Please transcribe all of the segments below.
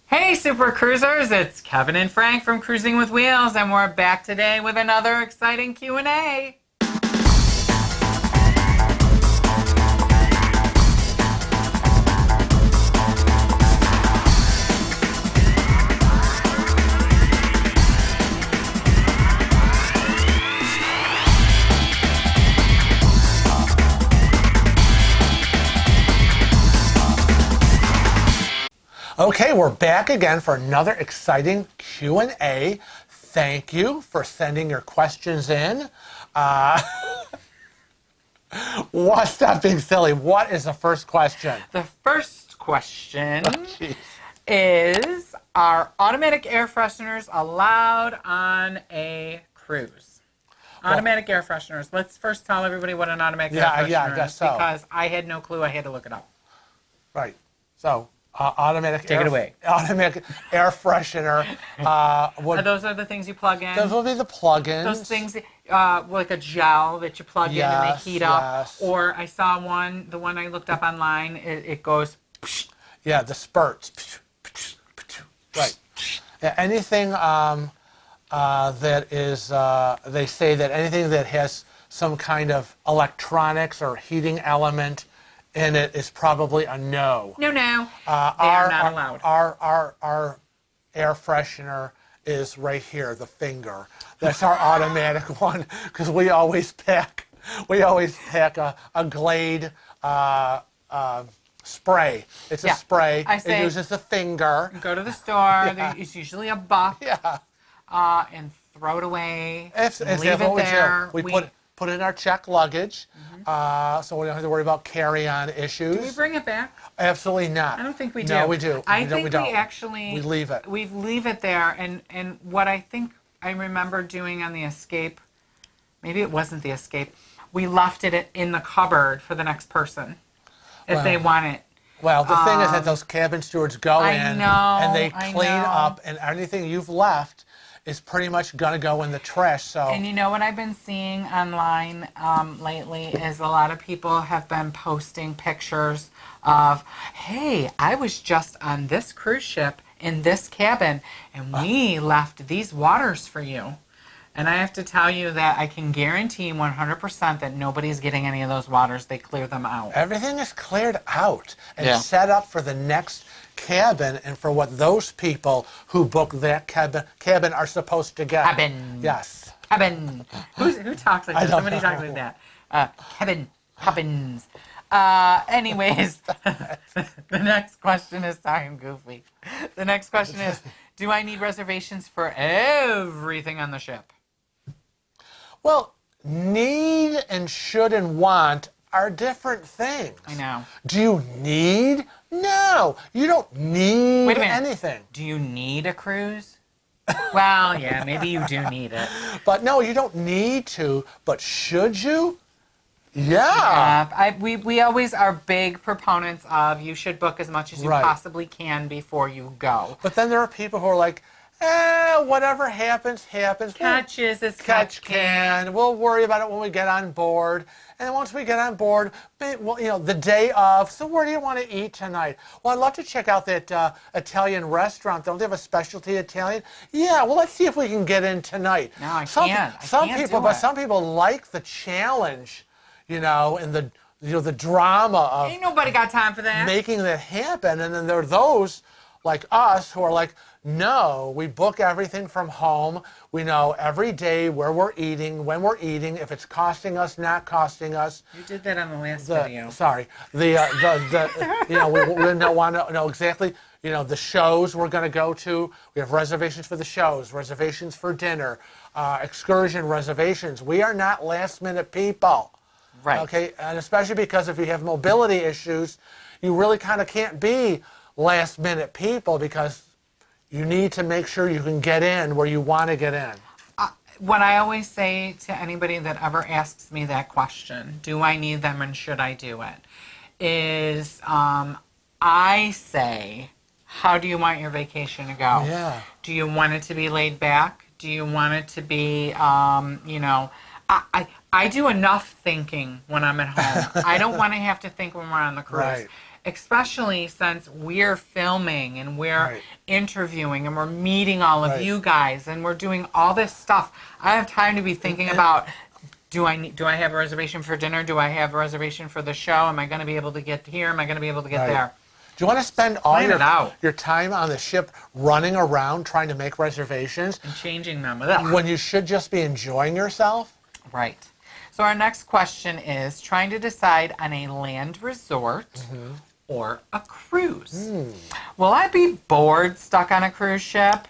Hey, Super Cruisers! It's Kevin and Frank from Cruising with Wheels, and we're back today with another exciting Q&A. Okay, we're back again for another exciting Q&A. Thank you for sending your questions in. Stop being silly. What is the first question? The first question Oh, is, are automatic air fresheners allowed on a cruise? Automatic air fresheners. Let's first tell everybody what an automatic air freshener I guess is, so. because I had no clue. I had to look it up. Right. So, automatic Take it away. Automatic air freshener. Those are the things you plug in? Those will be the plugins. Those things, like a gel that you plug in and they heat up. Yes. Or I saw the one I looked up online, it goes... Psh. Yeah, the spurts. Right. Yeah, anything that is, they say that anything that has some kind of electronics or heating element in it is probably a no. No. They are not allowed. Our air freshener is right here, the finger. That's our automatic one, because we always pack a Glade spray. It's a spray. It uses the finger. Go to the store. It's usually $1. Yeah. And throw it away. Leave it there. We put it in our check luggage, so we don't have to worry about carry-on issues. Do we bring it back? Absolutely not. I don't think we do. No, we do. I think we actually... We leave it. We leave it there, and what I think I remember doing on the Escape, maybe it wasn't the Escape, we left it in the cupboard for the next person, if they want it. Well, the thing is that those cabin stewards go in and they clean up, and anything you've left is pretty much going to go in the trash. So. And you know what I've been seeing online lately is a lot of people have been posting pictures of, hey, I was just on this cruise ship in this cabin, and we left these waters for you. And I have to tell you that I can guarantee 100% that nobody's getting any of those waters. They clear them out. Everything is cleared out and set up for the next cabin and for what those people who book that cabin are supposed to get. Cabin. Yes. Cabin. Who talks like that? Somebody talks like that. Cabins. Anyways, the next question is, sorry, I'm goofy. The next question is, do I need reservations for everything on the ship? Well, need and should and want are different things. I know. Do you need? No, you don't need anything. Do you need a cruise? Well, yeah, maybe you do need it. But no, you don't need to, but should you? Yeah. We always are big proponents of you should book as much as you possibly can before you go. But then there are people who are like, whatever happens, happens. Catch as catch can. We'll worry about it when we get on board. And once we get on board, well, the day of, so where do you want to eat tonight? Well, I'd love to check out that Italian restaurant. Don't they have a specialty Italian? Yeah, well, let's see if we can get in tonight. No, I can't. Some people like the challenge, and the drama of ain't nobody got time for that. Making that happen. And then there are those like us who are like, no, we book everything from home. We know every day where we're eating, when we're eating, if it's costing us, not costing us. You did that on the last video. Sorry. We want to know exactly, the shows we're going to go to. We have reservations for the shows, reservations for dinner, excursion reservations. We are not last minute people. Right. Okay, and especially because if you have mobility issues, you really kind of can't be last minute people, because you need to make sure you can get in where you want to get in. What I always say to anybody that ever asks me that question, do I need them and should I do it, is I say, how do you want your vacation to go? Yeah. Do you want it to be laid back? Do you want it to be, I do enough thinking when I'm at home. I don't want to have to think when we're on the cruise. Right. especially since we're filming and we're Right. interviewing and we're meeting all of Right. you guys and we're doing all this stuff. I have time to be thinking about, do I have a reservation for dinner? Do I have a reservation for the show? Am I going to be able to get here? Am I going to be able to get Right. there? Do you want to spend all Plan it out. your time on the ship running around trying to make reservations And changing them. Ugh. when you should just be enjoying yourself? Right. So our next question is trying to decide on a land resort or a cruise. Will I be bored stuck on a cruise ship?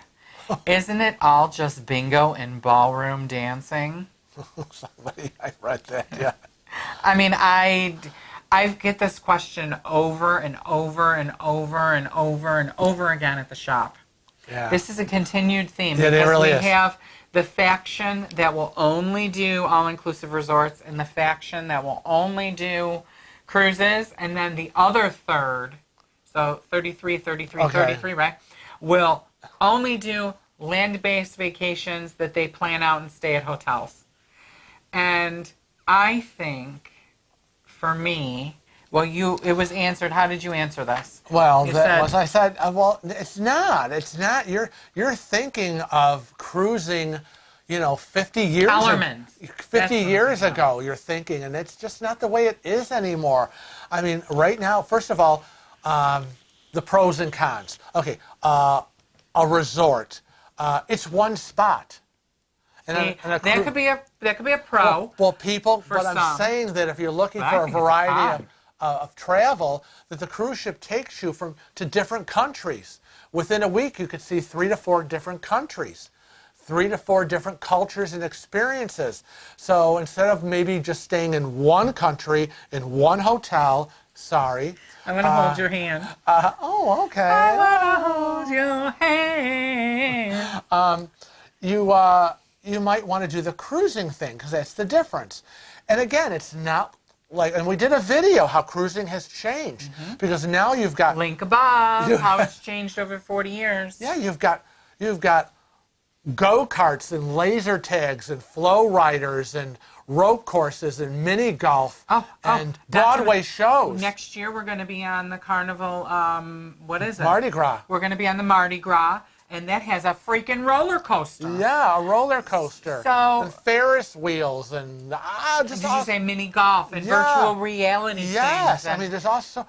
Isn't it all just bingo and ballroom dancing? Somebody, I read that, yeah. I mean, I get this question over and over and over and over and over again at the shop. Yeah. This is a continued theme. Yeah, it because really we is. have the faction that will only do all-inclusive resorts and the faction that will only do cruises, and then the other third, so 33, 33, Okay. 33, right, will only do land-based vacations that they plan out and stay at hotels. And I think, for me, well, it was answered. How did you answer this? Well, You that said- was I said. Well, it's not. It's not. You're thinking of cruising, 50 years. Kellerman's. 50 That's what I'm years thinking ago. You're thinking, and it's just not the way it is anymore. I mean, right now, first of all, the pros and cons. Okay, a resort. It's one spot. And See, and that could be a pro. Well, people, for but I'm some. saying that if you're looking But I for a think it's a variety con. of travel, that the cruise ship takes you to different countries. Within a week, you could see 3 to 4 different countries, 3 to 4 different cultures and experiences. So instead of maybe just staying in one country, in one hotel, sorry. I'm going to hold your hand. Oh, okay. I want to hold your hand. You might want to do the cruising thing because that's the difference. And again, it's not like, and we did a video how cruising has changed because now you've got, Link above, how it's changed over 40 years. yeah, you've got go-karts and laser tags and flow riders and rope courses and mini golf and Broadway shows. Next year, we're going to be on the Carnival, what is it? Mardi Gras. We're going to be on the Mardi Gras, and that has a freaking roller coaster. Yeah, a roller coaster. So- and Ferris wheels and just Did all, you say mini golf and Yeah. virtual reality yes, things? I and mean, there's also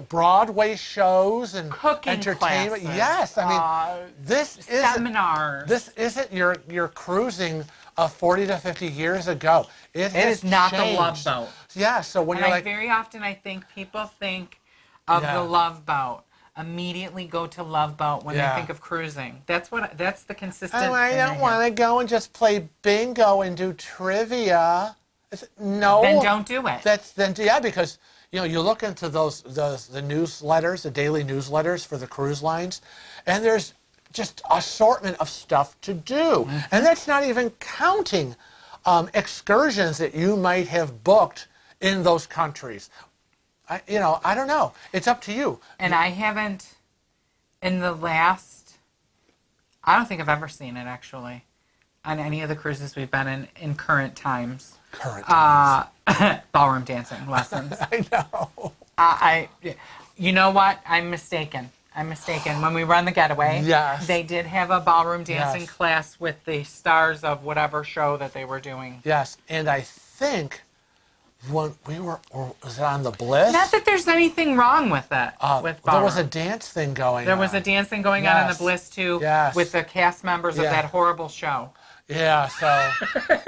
Broadway shows and Cooking entertainment. classes, Yes, I mean, this isn't seminars. this isn't your cruising of 40 to 50 years ago. It has is not the changed. Love Boat. Yeah, so when And you're like, very often I think people think of Yeah. the Love Boat. Immediately go to Love Boat when Yeah. they think of cruising. That's the consistent. oh, I thing don't hear. want to go and just play bingo and do trivia. No, Then don't do it. Because you look into the newsletters, the daily newsletters for the cruise lines, and there's just assortment of stuff to do, and that's not even counting excursions that you might have booked in those countries. I don't know. It's up to you. And I haven't, in the last, I don't think I've ever seen it actually, on any of the cruises we've been in current times. Current. Ballroom dancing lessons. I know. You know what? I'm mistaken. When we run the getaway, Yes. they did have a ballroom dancing Yes. class with the stars of whatever show that they were doing. Yes, and I think when we were, or was it on the Bliss? Not that there's anything wrong with it. With there was a ballroom. dance thing going There on. was a dancing going on in the Yes. Bliss too, Yes. with the cast members of Yeah. that horrible show. Yeah, so,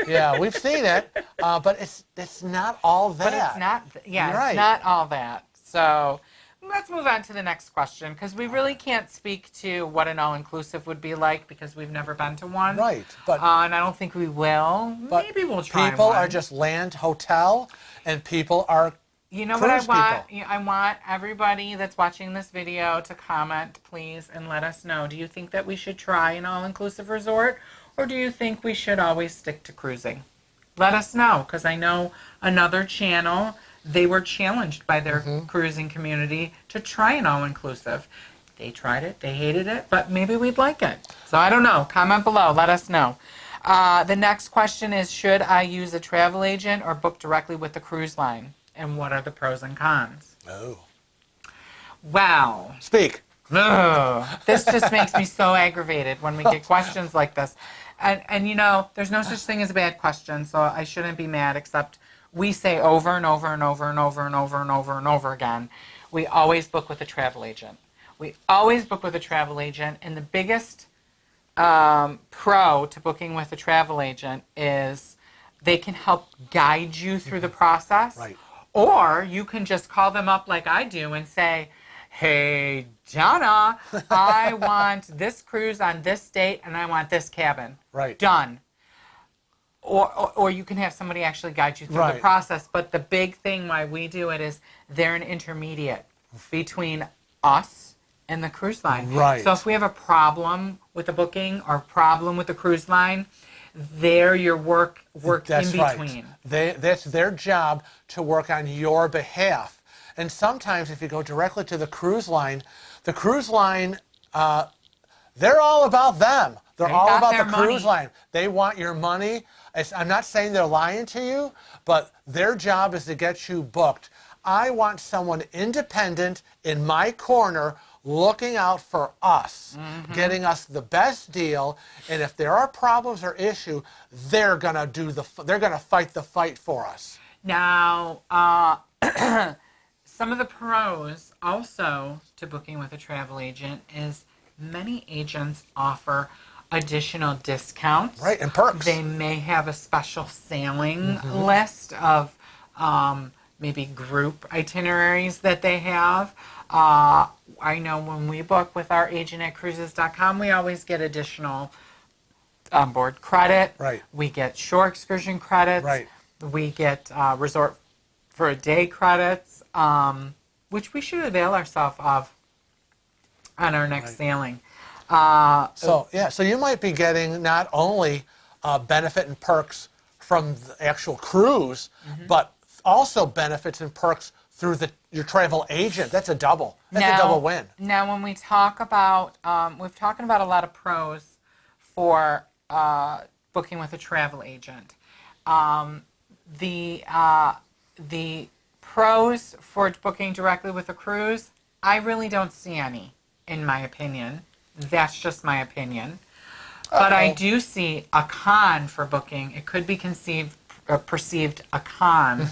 yeah, we've seen it, but it's not all that. But it's not, You're it's right. not all that. So let's move on to the next question because we really can't speak to what an all-inclusive would be like because we've never been to one. Right, but and I don't think we will. but Maybe we'll try people one. are just land hotel, and people are You know what I cruise want? people. I want everybody that's watching this video to comment, please, and let us know. Do you think that we should try an all-inclusive resort, or do you think we should always stick to cruising? Let us know, because I know another channel, they were challenged by their cruising community to try an all-inclusive. They tried it, they hated it, but maybe we'd like it. So I don't know. Comment below. Let us know. The next question is, should I use a travel agent or book directly with the cruise line? And what are the pros and cons? Oh. Wow. Speak. Ugh. This just makes me so aggravated when we get questions like this. And you know, there's no such thing as a bad question, so I shouldn't be mad, except we say over and over and over and over and over and over and over again, we always book with a travel agent. We always book with a travel agent, and the biggest pro to booking with a travel agent is they can help guide you through the process. Right. Or you can just call them up like I do and say, hey, Donna, I want this cruise on this date and I want this cabin. Right. Done. Or you can have somebody actually guide you through the Right. process. But the big thing why we do it is they're an intermediate between us and the cruise line. Right. So if we have a problem with the booking or problem with the cruise line, they're your work That's in between. Right. That's their job to work on your behalf. And sometimes if you go directly to the cruise line, they're all about them. They're They all got about their the cruise money. line. They want your money. I'm not saying they're lying to you, but their job is to get you booked. I want someone independent in my corner looking out for us, getting us the best deal, and if there are problems or issue, they're gonna fight the fight for us. Now, some of the pros also to booking with a travel agent is many agents offer additional discounts. Right, and perks. They may have a special sailing list of maybe group itineraries that they have. I know when we book with our agent at cruises.com, we always get additional onboard credit. Right. We get shore excursion credits. Right. We get resort for a day credits, which we should avail ourselves of on our next sailing. So you might be getting not only benefit and perks from the actual cruise, but also benefits and perks through your travel agent. That's a double. That's a double win. Now, when we talk about, we've talked about a lot of pros for booking with a travel agent. The pros for booking directly with a cruise, I really don't see any, in my opinion. That's just my opinion. But I do see a con for booking. It could be perceived a con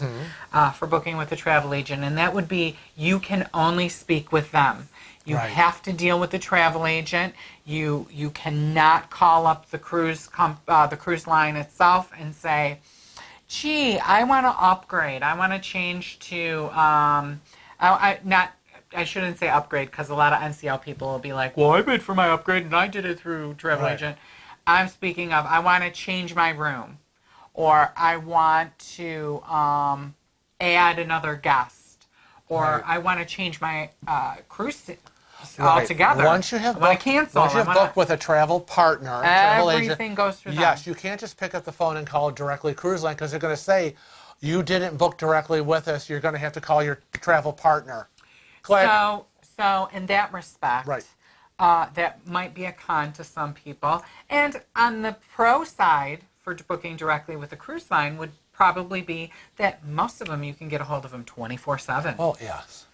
for booking with a travel agent, and that would be you can only speak with them. You Right. have to deal with the travel agent. You cannot call up the cruise line itself and say, gee, I want to upgrade. I want to change to I shouldn't say upgrade because a lot of NCL people will be like, well, I paid for my upgrade and I did it through travel Right. agent. I'm speaking of I want to change my room, or I want to add another guest, or Right. I want to change my cruise Right. altogether. Once you have I want booked, to cancel. once you have booked with a travel partner, travel agent, everything goes through them. yes, you can't just pick up the phone and call directly cruise line because they're going to say you didn't book directly with us. You're going to have to call your travel partner. Click. So in that respect, Right. that might be a con to some people. And on the pro side for booking directly with a cruise line would probably be that most of them you can get a hold of them 24/7. Oh yes.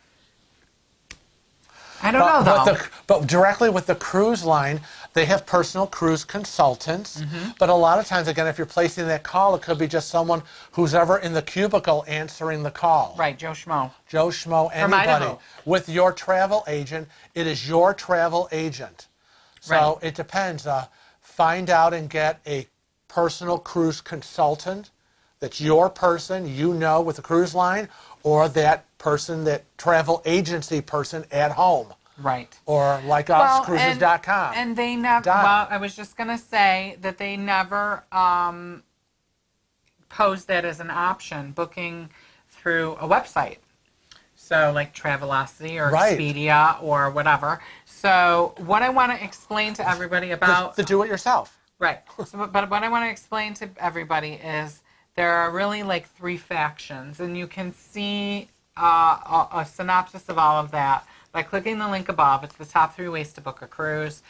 I don't know though. But directly with the cruise line, they have personal cruise consultants. But a lot of times, again, if you're placing that call, it could be just someone who's ever in the cubicle answering the call. Right, Joe Schmo. Joe Schmo, From anybody. Idaho. With your travel agent, it is your travel agent. So Right. it depends. Find out and get a personal cruise consultant that's your person, you know, with the cruise line, or that person, that travel agency person at home. Right. Or like us, cruises.com. And they never, Done. well, I was just going to say that they never pose that as an option, booking through a website. So like Travelocity or Right. Expedia or whatever. So what I want to explain to everybody about... The do-it-yourself. Right. So, but what I want to explain to everybody is there are really like three factions, and you can see a synopsis of all of that by clicking the link above. It's the top 3 ways to book a cruise.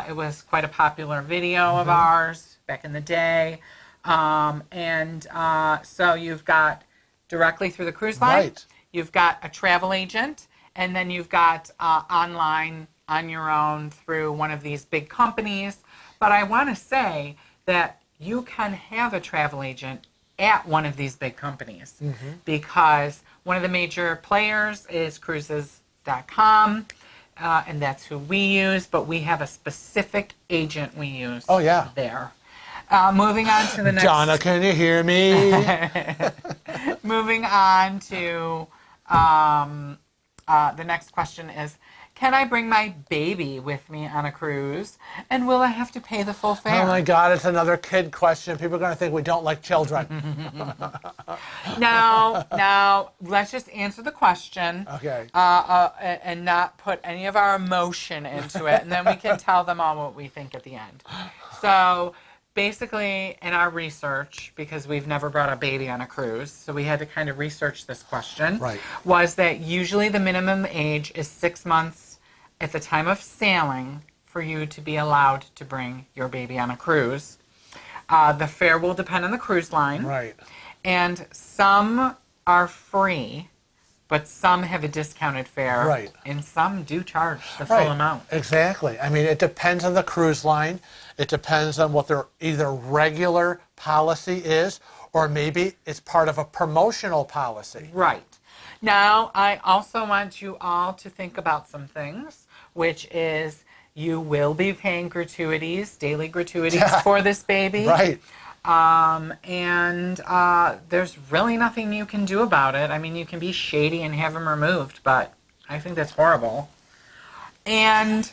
It was quite a popular video of ours back in the day. So you've got directly through the cruise line. Right. You've got a travel agent, And then you've got online on your own through one of these big companies. But I want to say that you can have a travel agent at one of these big companies because one of the major players is cruises.com, and that's who we use, but we have a specific agent we use there. Moving on to the next. Donna, can you hear me? Moving on to the next question is, can I bring my baby with me on a cruise? And will I have to pay the full fare? Oh my God, it's another kid question. People are going to think we don't like children. No, let's just answer the question. Okay. And not put any of our emotion into it. And then we can tell them all what we think at the end. So basically, in our research, because we've never brought a baby on a cruise, so we had to kind of research this question, was that usually the minimum age is 6 months at the time of sailing for you to be allowed to bring your baby on a cruise. The fare will depend on the cruise line. Right. And some are free, but some have a discounted fare. Right. And some do charge the full amount. Exactly. I mean, it depends on the cruise line. It depends on what their either regular policy is, or maybe it's part of a promotional policy. Right. Now, I also want you all to think about some things, which is you will be paying gratuities, daily gratuities for this baby. Right. And there's really nothing you can do about it. I mean, you can be shady and have them removed, but I think that's horrible. And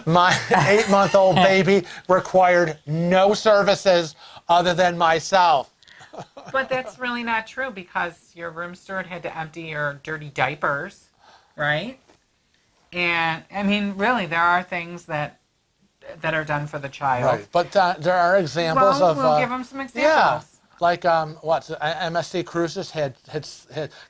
my 8-month-old baby required no services other than myself. But that's really not true because your room steward had to empty your dirty diapers, right? And I mean, really, there are things that are done for the child. Right. But there are examples of. We'll give them some examples. Yeah. Like MSC Cruises had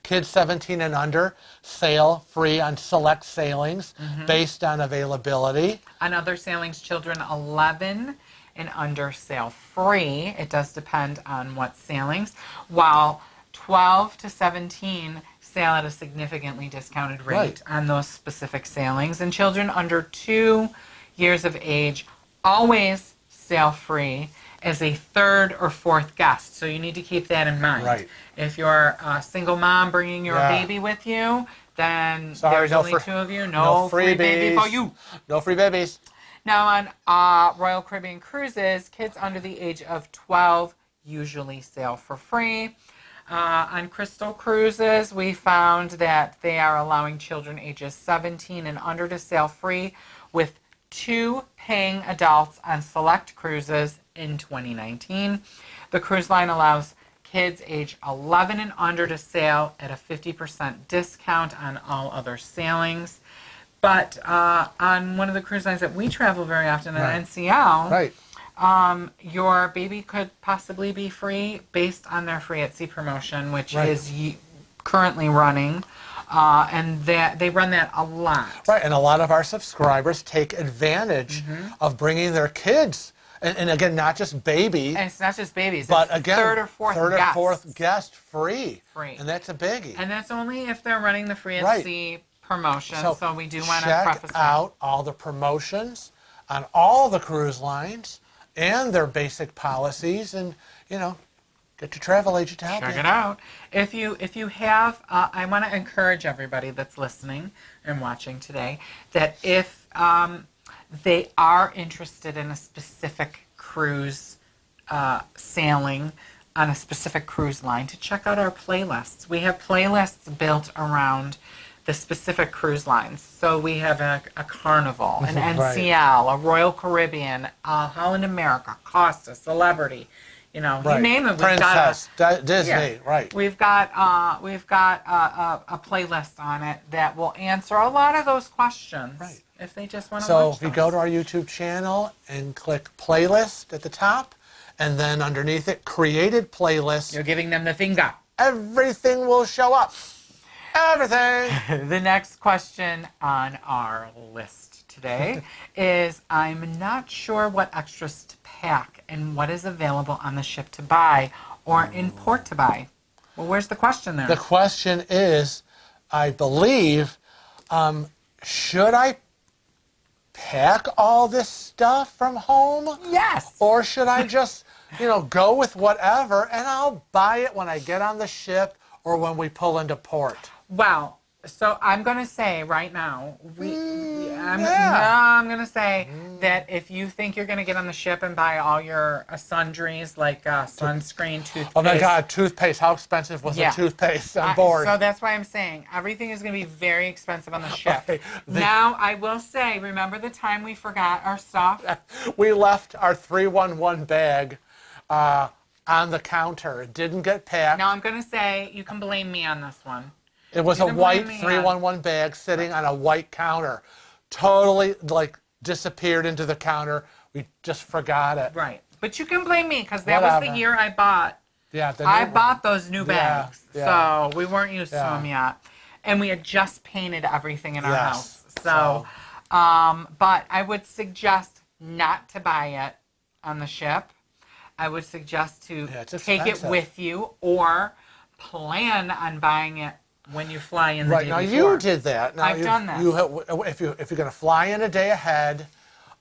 kids 17 and under sail free on select sailings based on availability. On other sailings, children 11 and under sail free. It does depend on what sailings. While 12 to 17 sail at a significantly discounted rate on those specific sailings. And children under 2 years of age always sail free as a third or fourth guest. So you need to keep that in mind. Right. If you're a single mom bringing your baby with you, then there's only 2 of you. No free baby for you. No free babies. Now on Royal Caribbean Cruises, kids under the age of 12 usually sail for free. On Crystal Cruises, we found that they are allowing children ages 17 and under to sail free, with 2 paying adults on select cruises in 2019. The cruise line allows kids age 11 and under to sail at a 50% discount on all other sailings. But on one of the cruise lines that we travel very often, at NCL, your baby could possibly be free based on their free at sea promotion, which is currently running. And they run that a lot. Right, and a lot of our subscribers take advantage of bringing their kids. And again, not just babies. And it's not just babies. But it's again, third or fourth guest free. Free. And that's a biggie. And that's only if they're running the free at sea promotion. So we do want to preface check out all the promotions on all the cruise lines and their basic policies, and get your travel agent to help you. Check it out. If you have, I want to encourage everybody that's listening and watching today that if they are interested in a specific cruise sailing on a specific cruise line, to check out our playlists. We have playlists built around the specific cruise lines. So we have a Carnival, an NCL, a Royal Caribbean, Holland America, Costa, Celebrity. You name it. Princess, Disney, We've got a playlist on it that will answer a lot of those questions. Right. If they just want to So watch if you go to our YouTube channel and click playlist at the top, and then underneath it, created playlist, you're giving them the finger. Everything will show up. Everything. The next question on our list today is, I'm not sure what extras to pack and what is available on the ship to buy or in port to buy. Well, where's the question there? The question is, I believe, should I pack all this stuff from home? Yes. Or should I just, go with whatever and I'll buy it when I get on the ship or when we pull into port? Well, so I'm going to say right now, I'm going to say that if you think you're going to get on the ship and buy all your sundries like sunscreen, toothpaste. Oh my God, toothpaste. How expensive was the toothpaste on board? So that's why I'm saying everything is going to be very expensive on the ship. Okay, Now, I will say, remember the time we forgot our stuff? We left our 311 bag on the counter. It didn't get packed. Now, I'm going to say you can blame me on this one. It was a can white blame me 311 bag sitting on a white counter. Totally disappeared into the counter. We just forgot it. Right. But you can blame me because that was the year I bought. Yeah, I bought those new bags. Yeah. So we weren't used to them yet. And we had just painted everything in our house. So, but I would suggest not to buy it on the ship. I would suggest to take it with you or plan on buying it when you fly in the day now before. you did that. Now I've done this. If you're going to fly in a day ahead,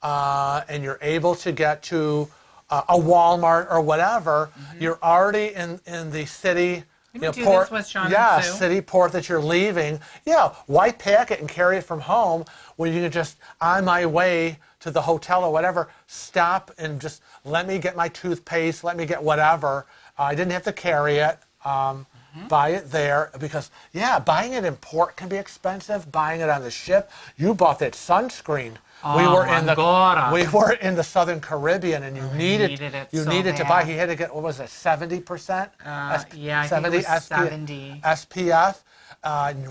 and you're able to get to a Walmart or whatever, you're already in the city. Do port. this with Sean Yeah, and Sue. city port that you're leaving. Yeah, why pack it and carry it from home when you can just, on my way to the hotel or whatever, stop and just let me get my toothpaste, let me get whatever. I didn't have to carry it. Buy it there because, buying it in port can be expensive. Buying it on the ship, you bought that sunscreen. We were in the Southern Caribbean, and you needed to buy. He had to get, what was it, 70%? I think it was 70 SPF.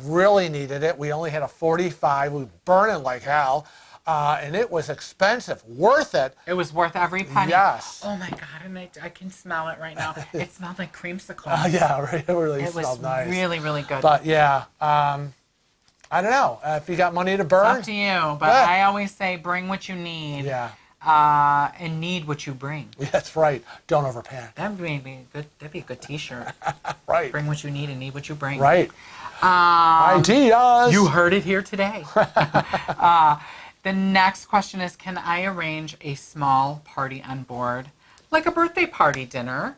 Really needed it. We only had a 45. We were burning like hell. And it was expensive, worth it. It was worth every penny. Yes. Oh my God, and I can smell it right now. It smelled like creamsicle. Right. It really smelled nice. It was really, really good. But I don't know. If you got money to burn. It's up to you. But I always say bring what you need. Yeah. And need what you bring. That's right. Don't overpack. That'd be a good T-shirt. Right. Bring what you need and need what you bring. Right. Ideas. You heard it here today. The next question is, can I arrange a small party on board, like a birthday party dinner,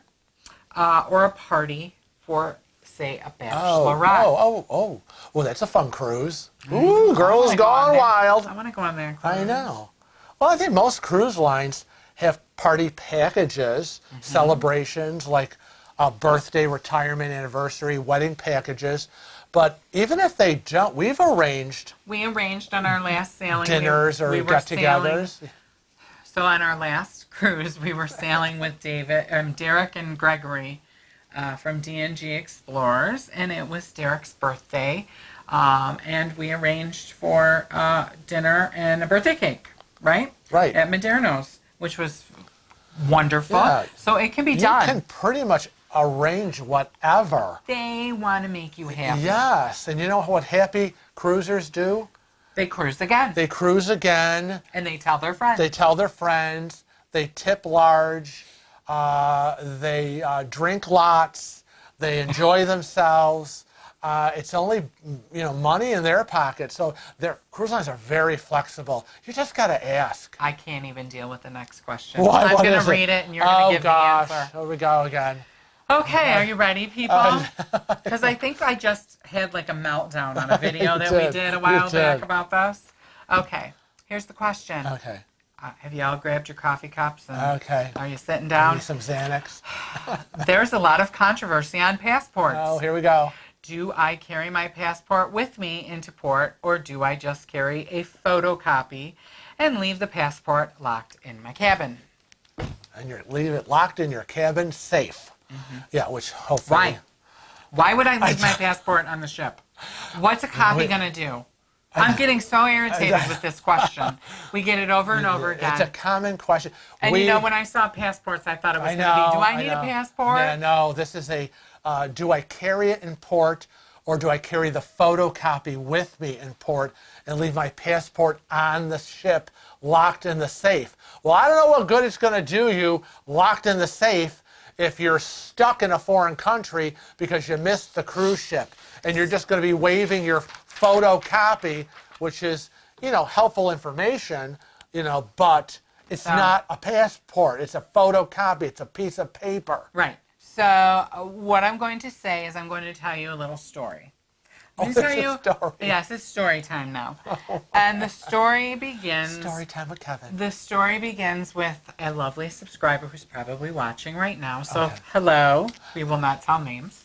or a party for, say, a bachelorette? Well, that's a fun cruise. Ooh, girls gone wild. I want to go on there. I know. Well, I think most cruise lines have party packages, celebrations like a birthday, retirement, anniversary, wedding packages. But even if they don't, we arranged on our last sailing dinners or get-togethers. So on our last cruise, we were sailing with Derek and Gregory from D&G Explorers, and it was Derek's birthday, and we arranged for dinner and a birthday cake, right? Right. At Maderno's, which was wonderful. Yeah. So it can be done. You can pretty much arrange whatever. They want to make you happy. Yes, and you know what happy cruisers do? They cruise again. They cruise again. And they tell their friends. They tip large. They drink lots. They enjoy themselves. It's only money in their pocket. So their cruise lines are very flexible. You just got to ask. I can't even deal with the next question. What I'm going is to read it and you're going to give me the answer. Here we go again. Okay, are you ready, people? Because I think I just had like a meltdown on a video that we did a while back about this. Okay, here's the question. Okay. Have you all grabbed your coffee cups? And Okay. Are you sitting down? Need some Xanax. There's a lot of controversy on passports. Oh, here we go. Do I carry my passport with me into port, or do I just carry a photocopy and leave the passport locked in my cabin? And you leave it locked in your cabin safe. Yeah, which hopefully... Why? Why would I leave my passport on the ship? What's a copy going to do? I'm getting so irritated with this question. We get it over and over again. It's a common question. And when I saw passports, I thought it was going to be, do I need a passport? Yeah, no, this is a, do I carry it in port, or do I carry the photocopy with me in port and leave my passport on the ship locked in the safe? Well, I don't know what good it's going to do you locked in the safe if you're stuck in a foreign country because you missed the cruise ship and you're just going to be waving your photocopy, which is, helpful information, but it's not a passport. It's a photocopy. It's a piece of paper. Right. So what I'm going to say is I'm going to tell you a little story. Oh, it's a story. Yes, it's story time now. And the story begins... Story time with Kevin. The story begins with a lovely subscriber who's probably watching right now. So, hello. We will not tell names.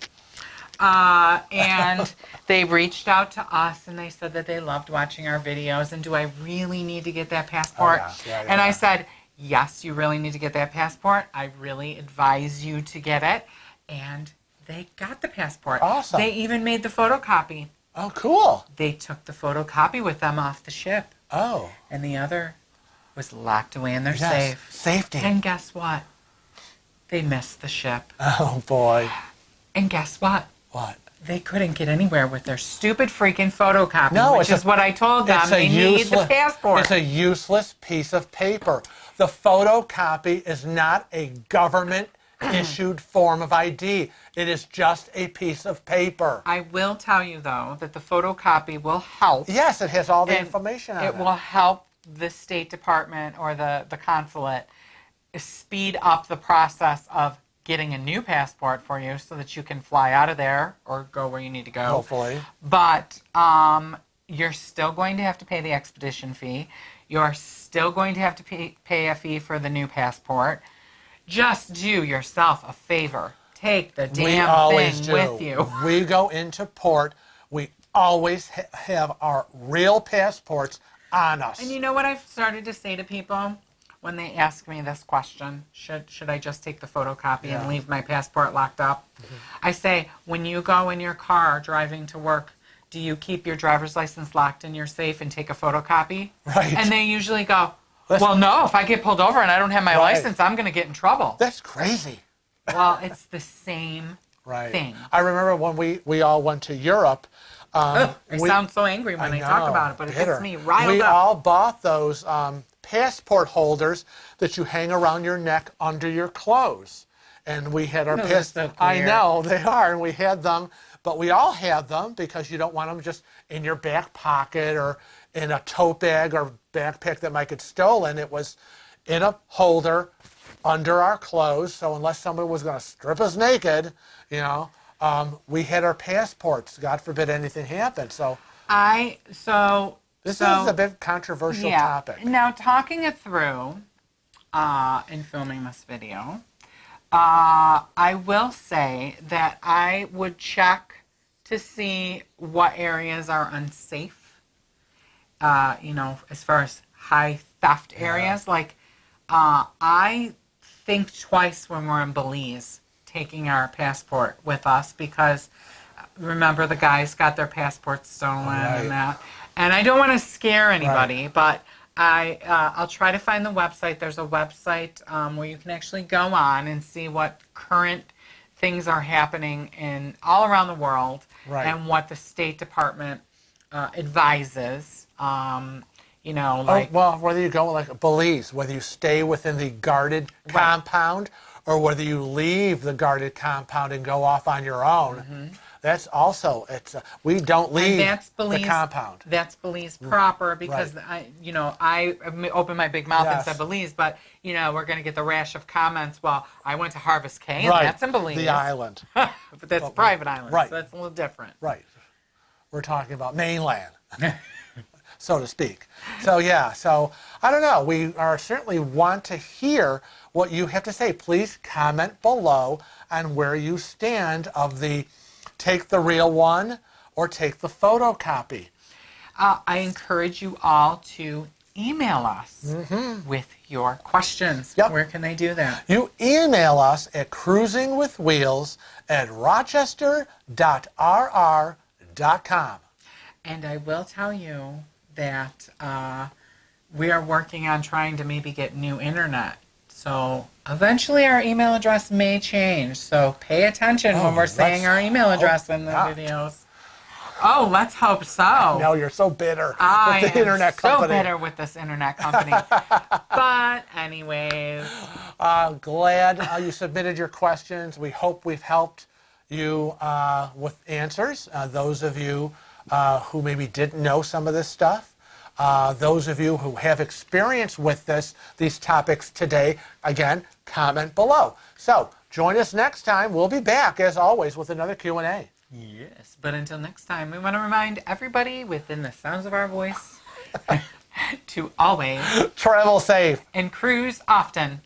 And they reached out to us and they said that they loved watching our videos. And do I really need to get that passport? And I said, yes, you really need to get that passport. I really advise you to get it. And they got the passport. Awesome. They even made the photocopy. Oh, cool. They took the photocopy with them off the ship. Oh. And the other was locked away in their safe. Safety. And guess what? They missed the ship. Oh, boy. And guess what? What? They couldn't get anywhere with their stupid freaking photocopy, No, which is what I told them. They need the passport. It's a useless piece of paper. The photocopy is not a government-issued form of ID. It is just a piece of paper. I will tell you, though, that the photocopy will help. Yes, it has all the information on it. It will help the State Department or the consulate speed up the process of getting a new passport for you so that you can fly out of there or go where you need to go. Hopefully. But you're still going to have to pay the expedition fee. You're still going to have to pay a fee for the new passport. Just do yourself a favor. Take the damn thing with you. We go into port. We always have our real passports on us. And you know what I've started to say to people when they ask me this question? Should I just take the photocopy and leave my passport locked up? I say, when you go in your car driving to work, do you keep your driver's license locked in your safe and take a photocopy? Right. And they usually go, well, no, if I get pulled over and I don't have my license, I'm going to get in trouble. That's crazy. Well, it's the same thing. I remember when we all went to Europe. I sound so angry when I talk about it, but it gets me riled up. We all bought those passport holders that you hang around your neck under your clothes. And we had our passport. I know, they are, and we had them. But we all had them because you don't want them just in your back pocket or in a tote bag or backpack that might get stolen. It was in a holder under our clothes. So unless somebody was going to strip us naked, we had our passports. God forbid anything happened. So this is a bit controversial topic. Now, talking it through in filming this video, I will say that I would check to see what areas are unsafe, as far as high theft areas. Like, I think twice when we're in Belize taking our passport with us because, remember, the guys got their passports stolen and that. And I don't want to scare anybody, but I'll try to find the website. There's a website where you can actually go on and see what current things are happening in all around the world and what the State Department advises. Whether you go like Belize, whether you stay within the guarded compound or whether you leave the guarded compound and go off on your own. That's also, we don't leave the compound. That's Belize proper because I opened my big mouth and said Belize, but we're going to get the rash of comments. Well, I went to Harvest Cay, and that's in Belize. The island. But that's a private island, so that's a little different. Right. We're talking about mainland, so to speak. So I don't know. We certainly want to hear what you have to say. Please comment below on where you stand of the take the real one or take the photocopy. I encourage you all to email us with your questions. Where can they do that? You email us at cruisingwithwheels@rochester.rr.com. And I will tell you that we are working on trying to maybe get new internet. So eventually our email address may change. So pay attention when we're saying our email address in the videos. Oh, let's hope so. No, you're so bitter with the internet company. So bitter with this internet company. But anyways. Glad you submitted your questions. We hope we've helped you with answers. Those of you who maybe didn't know some of this stuff. Those of you who have experience with these topics today, again, comment below. So join us next time. We'll be back, as always, with another Q&A. Yes, but until next time, we want to remind everybody within the sounds of our voice to always Travel safe. and cruise often.